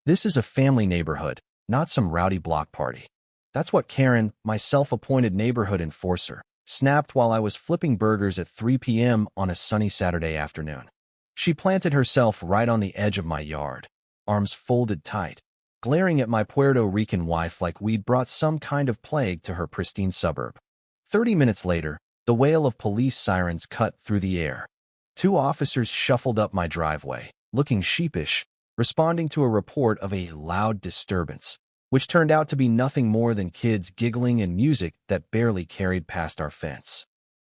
This is a family neighborhood, not some rowdy block party. That's what Karen, my self-appointed neighborhood enforcer, snapped while I was flipping burgers at 3 p.m. on a sunny Saturday afternoon. She planted herself right on the edge of my yard, arms folded tight, glaring at my Puerto Rican wife like we'd brought some kind of plague to her pristine suburb. 30 minutes later, the wail of police sirens cut through the air. 2 officers shuffled up my driveway, looking sheepish, responding to a report of a loud disturbance, which turned out to be nothing more than kids giggling and music that barely carried past our fence.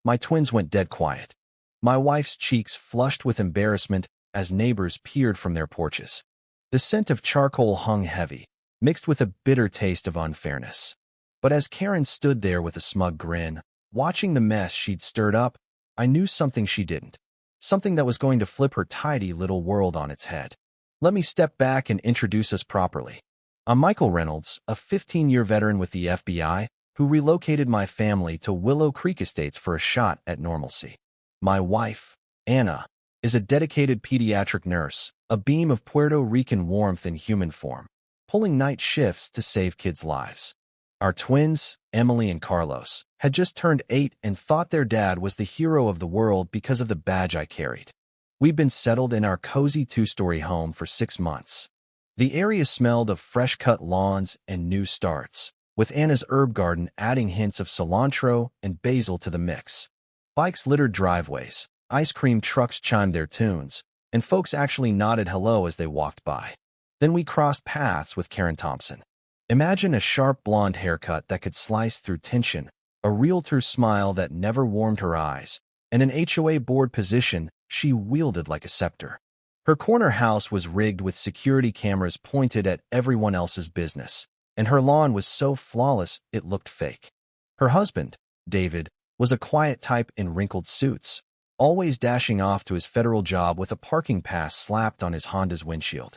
My twins went dead quiet. My wife's cheeks flushed with embarrassment as neighbors peered from their porches. The scent of charcoal hung heavy, mixed with a bitter taste of unfairness. But as Karen stood there with a smug grin, watching the mess she'd stirred up, I knew something she didn't. Something that was going to flip her tidy little world on its head. Let me step back and introduce us properly. I'm Michael Reynolds, a 15-year veteran with the FBI, who relocated my family to Willow Creek Estates for a shot at normalcy. My wife, Anna, is a dedicated pediatric nurse, a beam of Puerto Rican warmth in human form, pulling night shifts to save kids' lives. Our twins, Emily and Carlos, had just turned 8 and thought their dad was the hero of the world because of the badge I carried. We'd been settled in our cozy 2-story home for 6 months. The area smelled of fresh-cut lawns and new starts, with Anna's herb garden adding hints of cilantro and basil to the mix. Bikes littered driveways, ice cream trucks chimed their tunes, and folks actually nodded hello as they walked by. Then we crossed paths with Karen Thompson. Imagine a sharp blonde haircut that could slice through tension, a realtor's smile that never warmed her eyes, and an HOA board position she wielded like a scepter. Her corner house was rigged with security cameras pointed at everyone else's business, and her lawn was so flawless it looked fake. Her husband, David, was a quiet type in wrinkled suits, always dashing off to his federal job with a parking pass slapped on his Honda's windshield.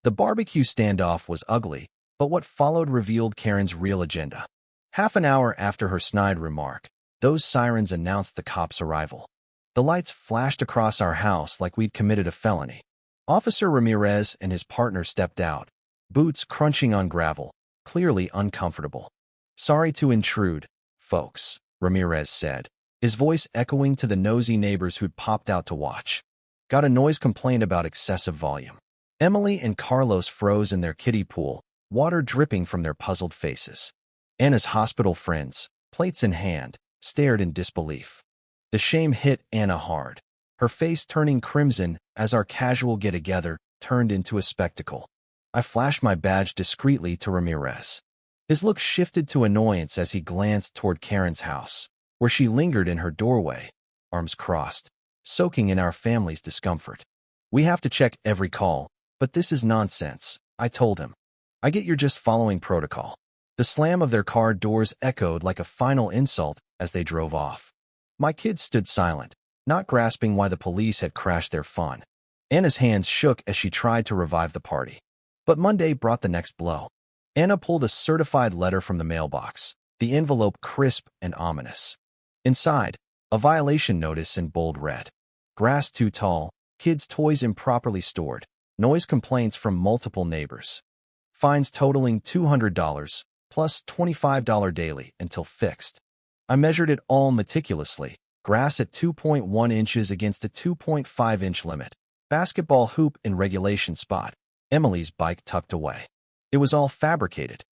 The barbecue standoff was ugly, but what followed revealed Karen's real agenda. Half an hour after her snide remark, those sirens announced the cops' arrival. The lights flashed across our house like we'd committed a felony. Officer Ramirez and his partner stepped out, boots crunching on gravel, clearly uncomfortable. "Sorry to intrude, folks," Ramirez said, his voice echoing to the nosy neighbors who'd popped out to watch. "Got a noise complaint about excessive volume." Emily and Carlos froze in their kiddie pool, water dripping from their puzzled faces. Anna's hospital friends, plates in hand, stared in disbelief. The shame hit Anna hard, her face turning crimson as our casual get-together turned into a spectacle. I flashed my badge discreetly to Ramirez. His look shifted to annoyance as he glanced toward Karen's house, where she lingered in her doorway, arms crossed, soaking in our family's discomfort. "We have to check every call, but this is nonsense," I told him. "I get you're just following protocol." The slam of their car doors echoed like a final insult as they drove off. My kids stood silent, not grasping why the police had crashed their fun. Anna's hands shook as she tried to revive the party. But Monday brought the next blow. Anna pulled a certified letter from the mailbox, the envelope crisp and ominous. Inside, a violation notice in bold red. Grass too tall, kids' toys improperly stored, noise complaints from multiple neighbors. Fines totaling $200, plus $25 daily until fixed. I measured it all meticulously. Grass at 2.1 inches against a 2.5-inch limit. Basketball hoop in regulation spot. Emily's bike tucked away. It was all fabricated.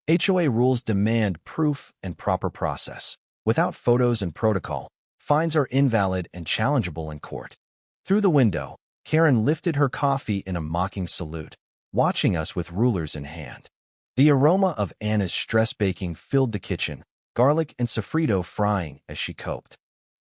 HOA rules demand proof and proper process. Without photos and protocol, fines are invalid and challengeable in court. Through the window, Karen lifted her coffee in a mocking salute, watching us with rulers in hand. The aroma of Anna's stress baking filled the kitchen, garlic and sofrito frying as she coped.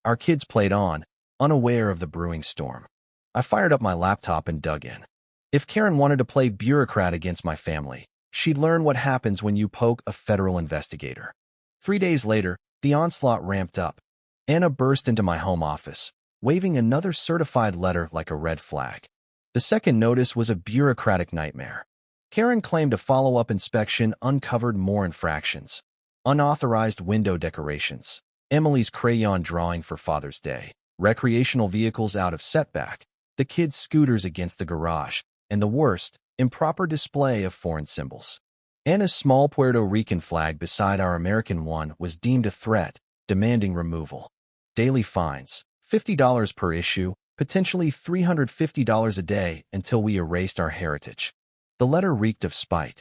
Our kids played on, unaware of the brewing storm. I fired up my laptop and dug in. If Karen wanted to play bureaucrat against my family, she'd learn what happens when you poke a federal investigator. 3 days later, the onslaught ramped up. Anna burst into my home office, waving another certified letter like a red flag. The second notice was a bureaucratic nightmare. Karen claimed a follow-up inspection uncovered more infractions. Unauthorized window decorations, Emily's crayon drawing for Father's Day, recreational vehicles out of setback, the kids' scooters against the garage, and the worst, improper display of foreign symbols. Anna's small Puerto Rican flag beside our American one was deemed a threat, demanding removal. Daily fines, $50 per issue, potentially $350 a day until we erased our heritage. The letter reeked of spite.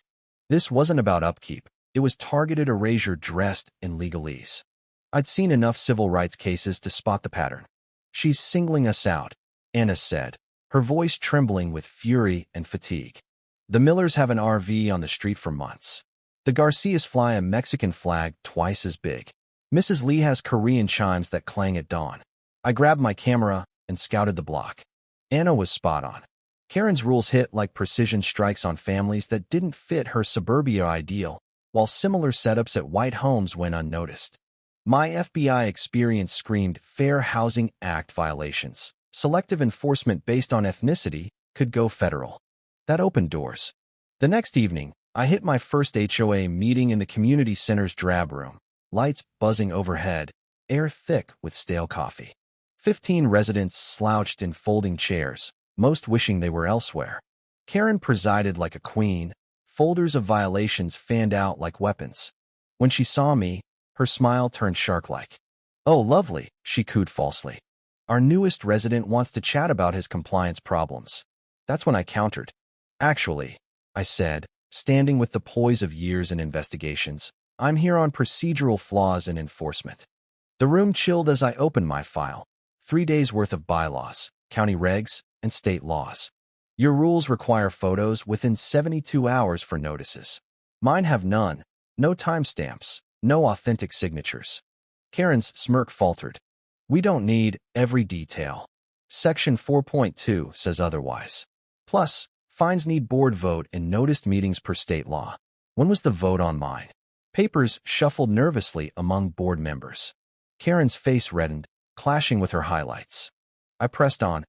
This wasn't about upkeep. It was targeted erasure dressed in legalese. I'd seen enough civil rights cases to spot the pattern. She's singling us out, Anna said, her voice trembling with fury and fatigue. The Millers have an RV on the street for months. The Garcias fly a Mexican flag twice as big. Mrs. Lee has Korean chimes that clang at dawn. I grabbed my camera and scouted the block. Anna was spot on. Karen's rules hit like precision strikes on families that didn't fit her suburbia ideal, while similar setups at white homes went unnoticed. My FBI experience screamed Fair Housing Act violations. Selective enforcement based on ethnicity could go federal. That opened doors. The next evening, I hit my first HOA meeting in the community center's drab room. Lights buzzing overhead, air thick with stale coffee. 15 residents slouched in folding chairs, most wishing they were elsewhere. Karen presided like a queen. Folders of violations fanned out like weapons. When she saw me, her smile turned shark-like. "Oh, lovely," she cooed falsely. "Our newest resident wants to chat about his compliance problems." That's when I countered. "Actually," I said, standing with the poise of years and investigations, "I'm here on procedural flaws in enforcement." The room chilled as I opened my file. 3 days' worth of bylaws, county regs, and state laws. Your rules require photos within 72 hours for notices. Mine have none, no timestamps, no authentic signatures. Karen's smirk faltered. "We don't need every detail. Section 4.2 says otherwise. Plus, fines need board vote in noticed meetings per state law." When was the vote on mine? Papers shuffled nervously among board members. Karen's face reddened, clashing with her highlights. I pressed on.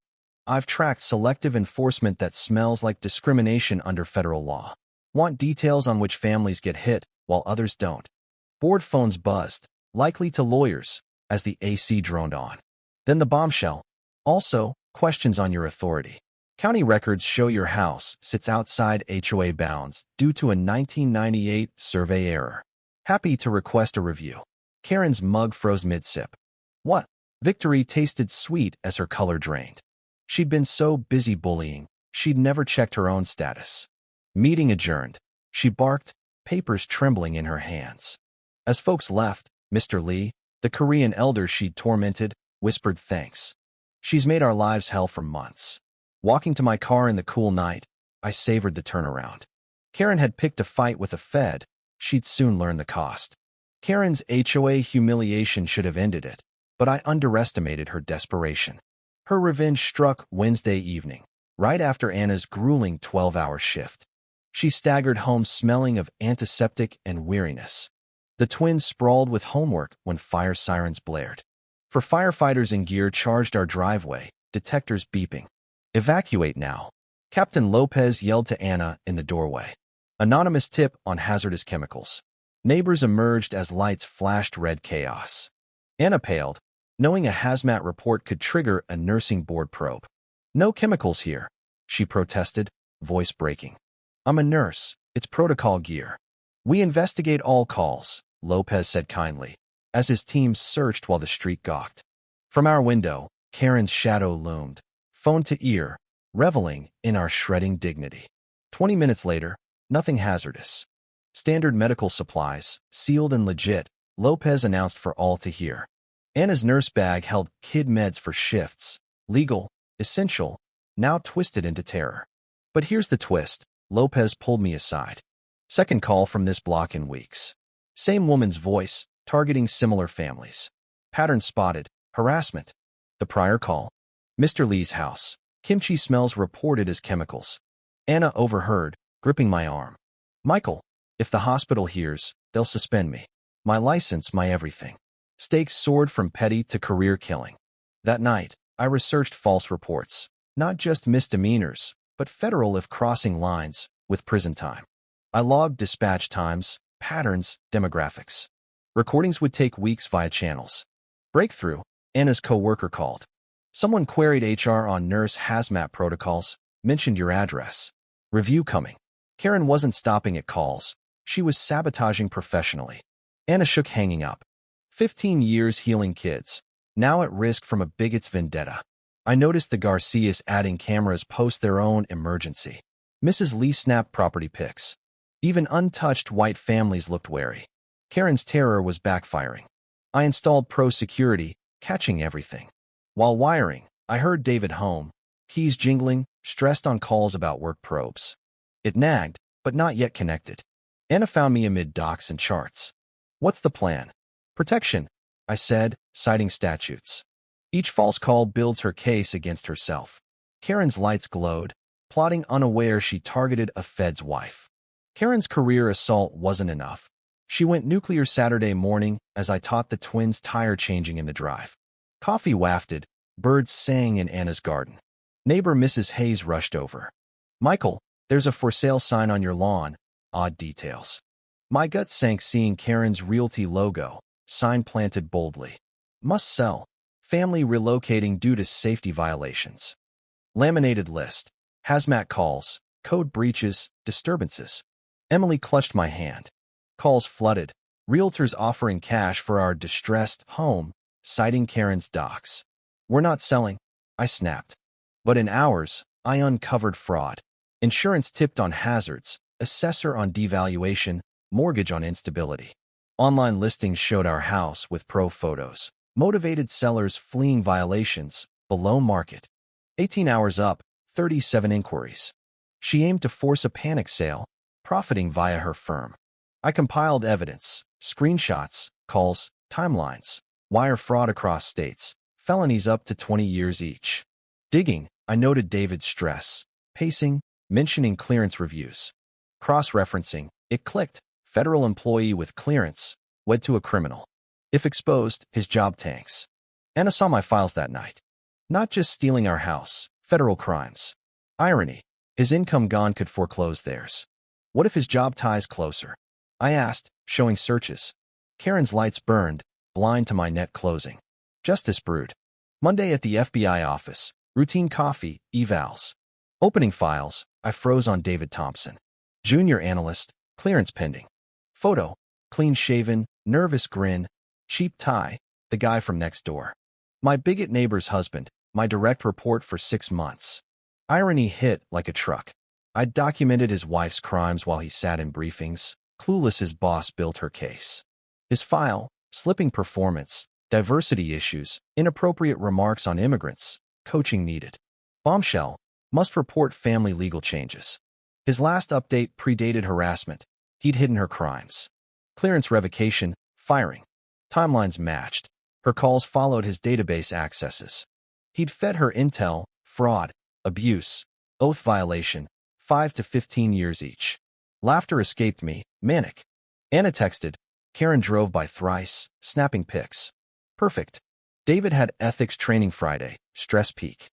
"I've tracked selective enforcement that smells like discrimination under federal law. Want details on which families get hit while others don't." Board phones buzzed, likely to lawyers, as the AC droned on. Then the bombshell. "Also, questions on your authority. County records show your house sits outside HOA bounds due to a 1998 survey error. Happy to request a review." Karen's mug froze mid-sip. What? Victory tasted sweet as her color drained. She'd been so busy bullying, she'd never checked her own status. Meeting adjourned. She barked, papers trembling in her hands. As folks left, Mr. Lee, the Korean elder she'd tormented, whispered thanks. "She's made our lives hell for months." Walking to my car in the cool night, I savored the turnaround. Karen had picked a fight with a Fed. She'd soon learn the cost. Karen's HOA humiliation should have ended it, but I underestimated her desperation. Her revenge struck Wednesday evening, right after Anna's grueling 12-hour shift. She staggered home smelling of antiseptic and weariness. The twins sprawled with homework when fire sirens blared. For firefighters in gear charged our driveway, detectors beeping. "Evacuate now," Captain Lopez yelled to Anna in the doorway. Anonymous tip on hazardous chemicals. Neighbors emerged as lights flashed red chaos. Anna paled, knowing a hazmat report could trigger a nursing board probe. "No chemicals here," she protested, voice breaking. "I'm a nurse. It's protocol gear." "We investigate all calls," Lopez said kindly, as his team searched while the street gawked. From our window, Karen's shadow loomed, phone to ear, reveling in our shredding dignity. 20 minutes later, nothing hazardous. Standard medical supplies, sealed and legit, Lopez announced for all to hear. Anna's nurse bag held kid meds for shifts, legal, essential, now twisted into terror. "But here's the twist," Lopez pulled me aside. "Second call from this block in weeks. Same woman's voice, targeting similar families. Pattern spotted, harassment. The prior call, Mr. Lee's house. Kimchi smells reported as chemicals." Anna overheard, gripping my arm. "Michael, if the hospital hears, they'll suspend me. My license, my everything." Stakes soared from petty to career killing. That night, I researched false reports, not just misdemeanors, but federal if crossing lines, with prison time. I logged dispatch times, patterns, demographics. Recordings would take weeks via channels. Breakthrough, Anna's co-worker called. "Someone queried HR on nurse hazmat protocols, mentioned your address." Review coming. Karen wasn't stopping at calls. She was sabotaging professionally. Anna shook, hanging up. 15 years healing kids. Now at risk from a bigot's vendetta. I noticed the Garcias adding cameras post their own emergency. Mrs. Lee snapped property pics. Even untouched white families looked wary. Karen's terror was backfiring. I installed pro security, catching everything. While wiring, I heard David home, keys jingling, stressed on calls about work probes. It nagged, but not yet connected. Anna found me amid docs and charts. What's the plan? Protection, I said, citing statutes. Each false call builds her case against herself. Karen's lights glowed, plotting unaware she targeted a Fed's wife. Karen's career assault wasn't enough. She went nuclear Saturday morning as I taught the twins tire changing in the drive. Coffee wafted, birds sang in Anna's garden. Neighbor Mrs. Hayes rushed over. Michael, there's a for sale sign on your lawn. Odd details. My gut sank seeing Karen's realty logo, sign planted boldly. Must sell. Family relocating due to safety violations. Laminated list. Hazmat calls, code breaches, disturbances. Emily clutched my hand. Calls flooded. Realtors offering cash for our distressed home, citing Karen's docs. We're not selling, I snapped. But in hours, I uncovered fraud. Insurance tipped on hazards, assessor on devaluation, mortgage on instability. Online listings showed our house with pro photos. Motivated sellers fleeing violations, below market. 18 hours up, 37 inquiries. She aimed to force a panic sale, profiting via her firm. I compiled evidence, screenshots, calls, timelines, wire fraud across states, felonies up to 20 years each. Digging, I noted David's stress, pacing, mentioning clearance reviews. Cross-referencing, it clicked, federal employee with clearance, wed to a criminal. If exposed, his job tanks. Anna saw my files that night. Not just stealing our house, federal crimes. Irony, his income gone could foreclose theirs. What if his job ties closer? I asked, showing searches. Karen's lights burned, blind to my net closing. Justice brewed. Monday at the FBI office, routine coffee, evals. Opening files, I froze on David Thompson. Junior analyst, clearance pending. Photo, clean-shaven, nervous grin, cheap tie, the guy from next door. My bigot neighbor's husband, my direct report for 6 months. Irony hit like a truck. I'd documented his wife's crimes while he sat in briefings, clueless his boss built her case. His file, slipping performance, diversity issues, inappropriate remarks on immigrants, coaching needed. Bombshell, must report family legal changes. His last update predated harassment. He'd hidden her crimes. Clearance revocation, firing. Timelines matched. Her calls followed his database accesses. He'd fed her intel, fraud, abuse, oath violation, 5 to 15 years each. Laughter escaped me, manic. Anna texted. Karen drove by thrice, snapping pics. Perfect. David had ethics training Friday, stress peak.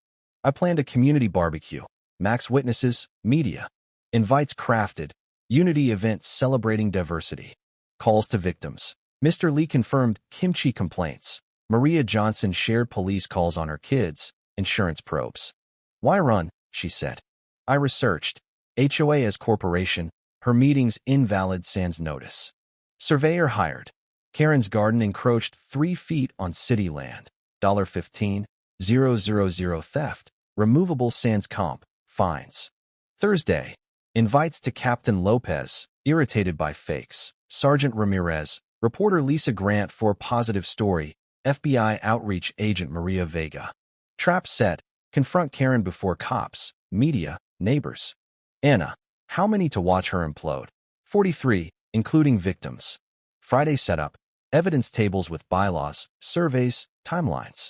I planned a community barbecue, max witnesses, media. Invites crafted, unity events celebrating diversity. Calls to victims. Mr. Lee confirmed kimchi complaints. Maria Johnson shared police calls on her kids, insurance probes. Why run, she said. I researched. HOA as corporation, her meetings invalid sans notice. Surveyor hired. Karen's garden encroached 3 feet on city land. $15,000 theft, removable sans comp, fines. Thursday. Invites to Captain Lopez, irritated by fakes. Sergeant Ramirez, reporter Lisa Grant for positive story, FBI outreach agent Maria Vega. Trap set, confront Karen before cops, media, neighbors. Anna, how many to watch her implode? 43, including victims. Friday setup, evidence tables with bylaws, surveys, timelines.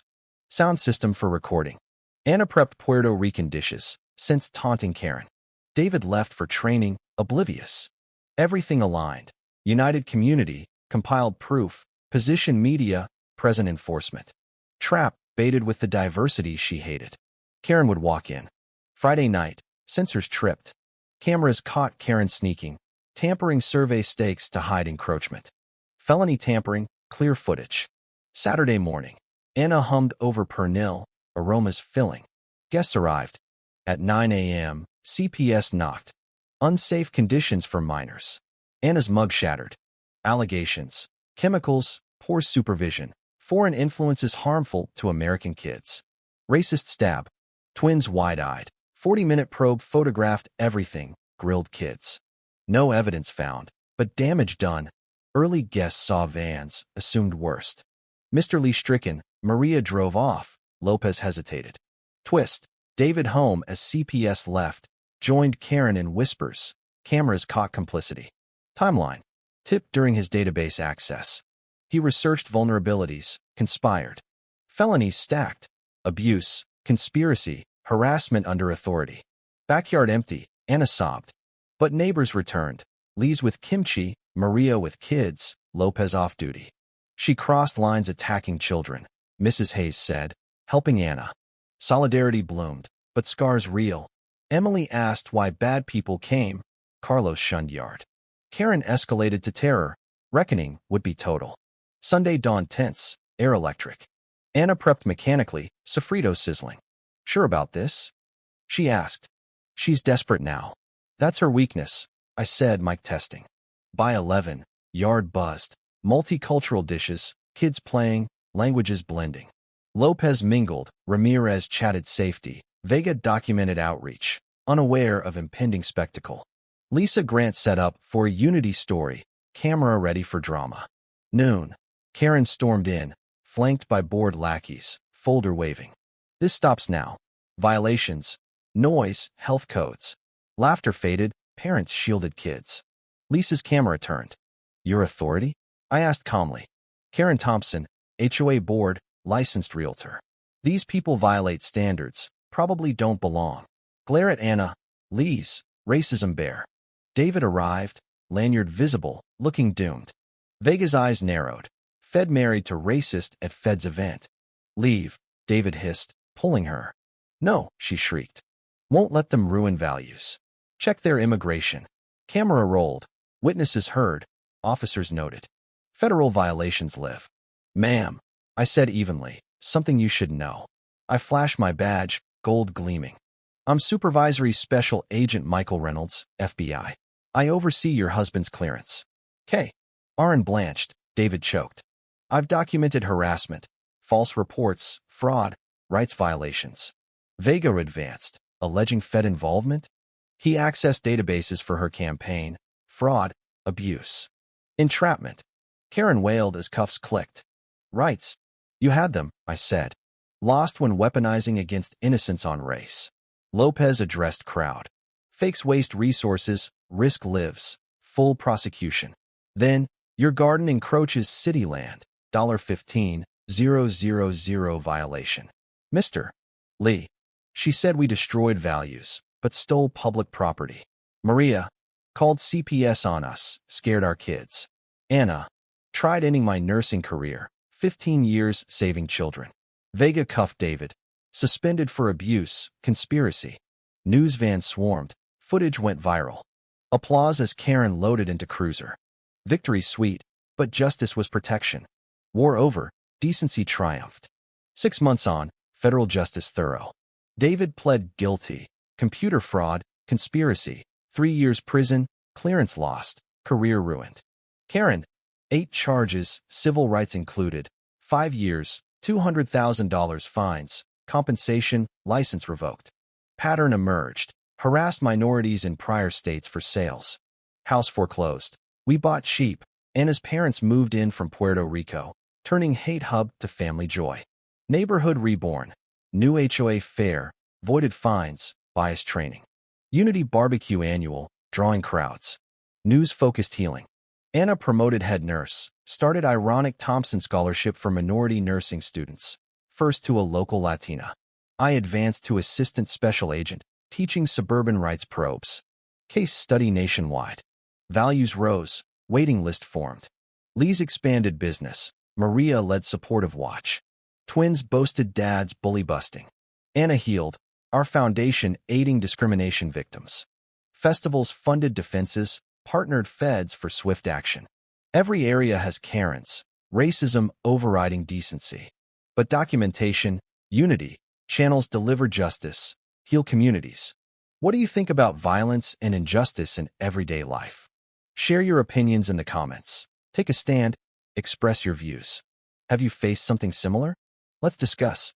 Sound system for recording. Anna prepped Puerto Rican dishes, since taunting Karen. David left for training, oblivious. Everything aligned. United community, compiled proof, position media, present enforcement. Trap, baited with the diversity she hated. Karen would walk in. Friday night, sensors tripped. Cameras caught Karen sneaking, tampering survey stakes to hide encroachment. Felony tampering, clear footage. Saturday morning, Anna hummed over pernil, aromas filling. Guests arrived. At 9 a.m., CPS knocked, Unsafe conditions for minors. Anna's mug shattered. Allegations. Chemicals, poor supervision. Foreign influences harmful to American kids. Racist stab. Twins wide-eyed. 40-minute probe photographed everything. Grilled kids. No evidence found, but damage done. Early guests saw vans, assumed worst. Mr. Lee stricken. Maria drove off. Lopez hesitated. Twist. David home as CPS left. Joined Karen in whispers. Cameras caught complicity. Timeline. Tip during his database access. He researched vulnerabilities, conspired. Felonies stacked. Abuse, conspiracy, harassment under authority. Backyard empty, Anna sobbed. But neighbors returned. Lee's with kimchi, Maria with kids, Lopez off duty. She crossed lines attacking children, Mrs. Hayes said, helping Anna. Solidarity bloomed, but scars real. Emily asked why bad people came. Carlos shunned yard. Karen escalated to terror. Reckoning would be total. Sunday dawn tense, air electric. Anna prepped mechanically, sofrito sizzling. Sure about this? She asked. She's desperate now. That's her weakness, I said, mic testing. By 11, yard buzzed. Multicultural dishes, kids playing, languages blending. Lopez mingled, Ramirez chatted safety, Vega documented outreach, unaware of impending spectacle. Lisa Grant set up for a unity story, camera ready for drama. Noon. Karen stormed in, flanked by bored lackeys, folder waving. This stops now. Violations. Noise, health codes. Laughter faded, parents shielded kids. Lisa's camera turned. Your authority? I asked calmly. Karen Thompson, HOA board, licensed realtor. These people violate standards, probably don't belong. Glare at Anna. Lee's, racism bear. David arrived, lanyard visible, looking doomed. Vega's eyes narrowed. Fed married to racist at Fed's event. Leave, David hissed, pulling her. No, she shrieked. Won't let them ruin values. Check their immigration. Camera rolled. Witnesses heard. Officers noted. Federal violations live. Ma'am, I said evenly, something you should know. I flashed my badge, gold gleaming. I'm Supervisory Special Agent Michael Reynolds, FBI. I oversee your husband's clearance. K. Aaron blanched. David choked. I've documented harassment, false reports, fraud, rights violations. Vega advanced, alleging Fed involvement. He accessed databases for her campaign, fraud, abuse. Entrapment. Karen wailed as cuffs clicked. Rights. You had them, I said. Lost when weaponizing against innocence on race. Lopez addressed crowd. Fakes waste resources, risk lives, full prosecution. Then, your garden encroaches city land, $15,000 violation. Mr. Lee. She said we destroyed values, but stole public property. Maria. Called CPS on us, scared our kids. Anna. Tried ending my nursing career, 15 years saving children. Vega cuffed David. Suspended for abuse, conspiracy. News van swarmed. Footage went viral. Applause as Karen loaded into cruiser. Victory sweet, but justice was protection. War over, decency triumphed. 6 months on, federal justice thorough. David pled guilty. Computer fraud, conspiracy. 3 years prison, clearance lost, career ruined. Karen. 8 charges, civil rights included. 5 years, $200,000 fines, compensation, license revoked. Pattern emerged. Harassed minorities in prior states for sales. House foreclosed. We bought cheap. Anna's parents moved in from Puerto Rico, turning hate hub to family joy. Neighborhood reborn. New HOA fair. Voided fines. Bias training. Unity barbecue annual. Drawing crowds. News-focused healing. Anna promoted head nurse. Started ironic Thompson Scholarship for minority nursing students. First to a local Latina. I advanced to assistant special agent, teaching suburban rights probes. Case study nationwide. Values rose. Waiting list formed. Lee's expanded business. Maria led supportive watch. Twins boasted dad's bully busting. Anna healed. Our foundation aiding discrimination victims. Festivals funded defenses, partnered feds for swift action. Every area has Karens. Racism overriding decency. But documentation, unity, channels deliver justice, heal communities. What do you think about violence and injustice in everyday life? Share your opinions in the comments. Take a stand, express your views. Have you faced something similar? Let's discuss.